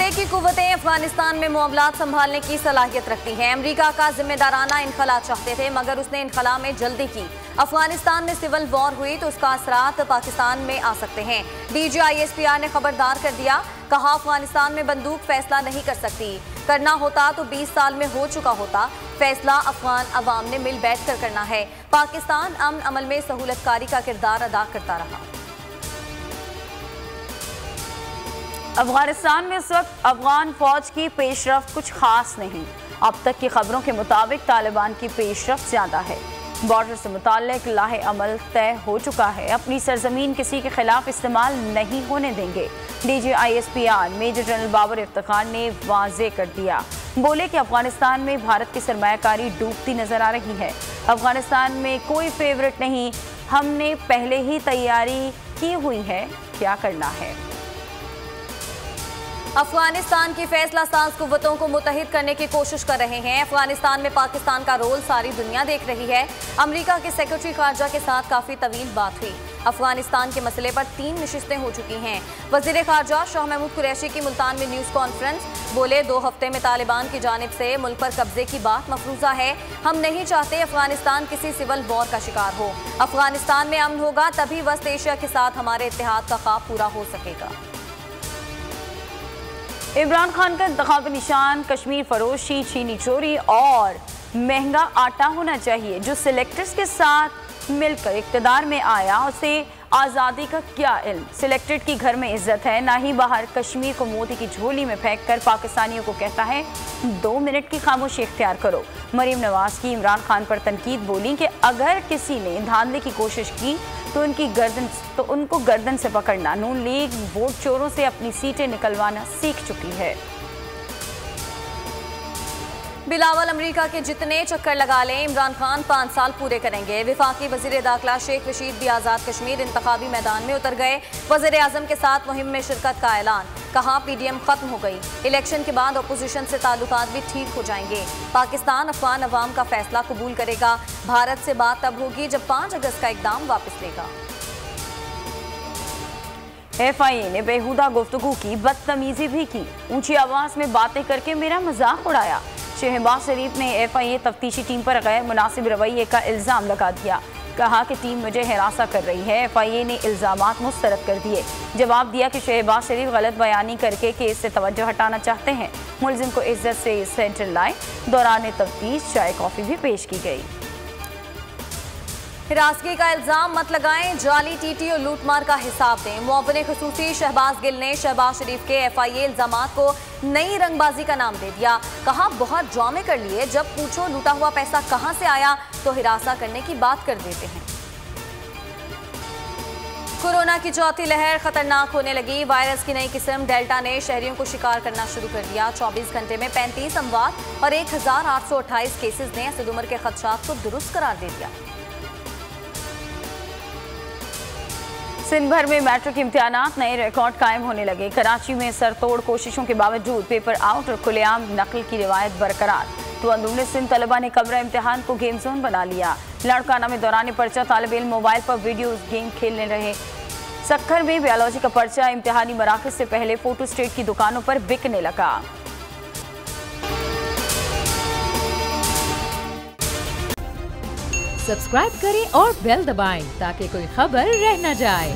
अमरीकी कुव्वतें अफगानिस्तान में मामलात संभालने की सलाहियत रखती हैं। अमरीका का जिम्मेदाराना इनखला चाहते थे, मगर उसने इनखला में जल्दी की। अफगानिस्तान में सिविल वॉर हुई तो उसका असरात पाकिस्तान में आ सकते हैं। DGISPR ने खबरदार कर दिया, कहा अफगानिस्तान में बंदूक फैसला नहीं कर सकती। करना होता तो 20 साल में हो चुका होता। फैसला अफगान अवाम ने मिल बैठ कर करना है। पाकिस्तान अमन अमल में सहूलतकारी का किरदार अदा करता रहा। अफगानिस्तान में इस वक्त अफगान फौज की पेशरफ्त कुछ खास नहीं। अब तक की खबरों के मुताबिक तालिबान की पेशरफ्त ज्यादा है। बॉर्डर से मुताल्लिक लाहे अमल तय हो चुका है। अपनी सरजमीन किसी के खिलाफ इस्तेमाल नहीं होने देंगे। DGISPR major general Babar Iftikhar ने वाज़ेह कर दिया। बोले कि अफगानिस्तान में भारत की सरमायाकारी डूबती नजर आ रही है। अफगानिस्तान में कोई फेवरेट नहीं, हमने पहले ही तैयारी की हुई है, क्या करना है। अफगानिस्तान की फैसला साज कुव्वतों को मुत्तहिद करने की कोशिश कर रहे हैं। अफगानिस्तान में पाकिस्तान का रोल सारी दुनिया देख रही है। अमेरिका के सेक्रेटरी खारजा के साथ काफी तवील बात हुई। अफगानिस्तान के मसले पर 3 नशिस्तें हो चुकी हैं। वजीर खारजा शाह महमूद कुरैशी की मुल्तान में न्यूज कॉन्फ्रेंस, बोले 2 हफ्ते में तालिबान की जानिब से मुल्क पर कब्जे की बात मफरूजा है। हम नहीं चाहते अफगानिस्तान किसी सिविल वॉर का शिकार हो। अफगानिस्तान में अमन होगा तभी वस्त एशिया के साथ हमारे इत्तेहाद का ख्वाब पूरा हो सकेगा। इमरान खान का इंतखाबी निशान कश्मीर फरोशी, चीनी चोरी और महंगा आटा होना चाहिए। जो सिलेक्टर्स के साथ मिलकर इक़्तिदार में आया उसे आज़ादी का क्या इल्म। सिलेक्टेड की घर में इज्जत है, ना ही बाहर। कश्मीर को मोदी की झोली में फेंक कर पाकिस्तानियों को कहता है 2 मिनट की खामोशी इख्तियार करो। मरीम नवाज की इमरान खान पर तनकीद, बोली कि अगर किसी ने धांधली की कोशिश की तो उनको गर्दन से पकड़ना। नून लीग वोट चोरों से अपनी सीटें निकलवाना सीख चुकी है। बिलावल अमेरिका के जितने चक्कर लगा लें, इमरान खान 5 साल पूरे करेंगे। वफाकी वजीर दाखिला शेख रशीद भी आज़ाद कश्मीर इंतखाबी मैदान में उतर गए। वज़ीर आज़म के साथ मुहिम में शिरकत का ऐलान, कहा PDM खत्म हो गई। इलेक्शन के बाद अपोजिशन से ताल्लुकात भी ठीक हो जाएंगे। पाकिस्तान अफगान अवाम का फैसला कबूल करेगा। भारत से बात तब होगी जब 5 अगस्त का इक़दाम वापस लेगा। FIA ने बेहुदा गुफ्तगू की, बदतमीजी भी की। ऊंची आवाज में बातें करके मेरा मजाक उड़ाया। शहबाज शरीफ ने FIA तफ्तीशी टीम पर गैर मुनासिब रवैये का इल्ज़ाम लगा दिया। कहा कि टीम मुझे हिरासा कर रही है। FIA ने इल्ज़ामात मुस्तरद कर दिए। जवाब दिया कि शहबाज शरीफ गलत बयानी करके केस से तवज्जो हटाना चाहते हैं। मुलजिम को इज्जत से सेंटर लाए। दौरान तफ्तीश चाय कॉफ़ी भी पेश की गई। हिरासगी का इल्जाम मत लगाएं, जाली TT और लूटमार का हिसाब दें। मुअव्विन खुसूसी शहबाज गिल ने शहबाज शरीफ के FIA इल्जामात को नई रंगबाजी का नाम दे दिया। कहा बहुत ड्रामे कर लिए, जब पूछो लूटा हुआ पैसा कहां से आया तो हिरासा करने की बात कर देते हैं। कोरोना की चौथी लहर खतरनाक होने लगी। वायरस की नई किस्म डेल्टा ने शहरियों को शिकार करना शुरू कर दिया। 24 घंटे में 35 अमवात और 1828 केसेस ने असद उम्र के खदशात को दुरुस्त करार दे दिया। सिंध भर में मैट्रिक इम्तिहानात नए रिकॉर्ड कायम होने लगे। कराची में सरतोड़ कोशिशों के बावजूद पेपर आउट और खुलेआम नकल की रिवायत बरकरार। तो अंदरूनी सिंध तलबा ने कमरा इम्तिहान को गेम जोन बना लिया। लड़काना में दौरान पर्चा तालिब इल्म मोबाइल पर वीडियो गेम खेलने रहे। सक्खर में बायोलॉजी का पर्चा इम्तिहानी मराकज से पहले फोटो स्टेट की दुकानों पर बिकने लगा। सब्सक्राइब करें और बेल दबाएं ताकि कोई खबर रह न जाए।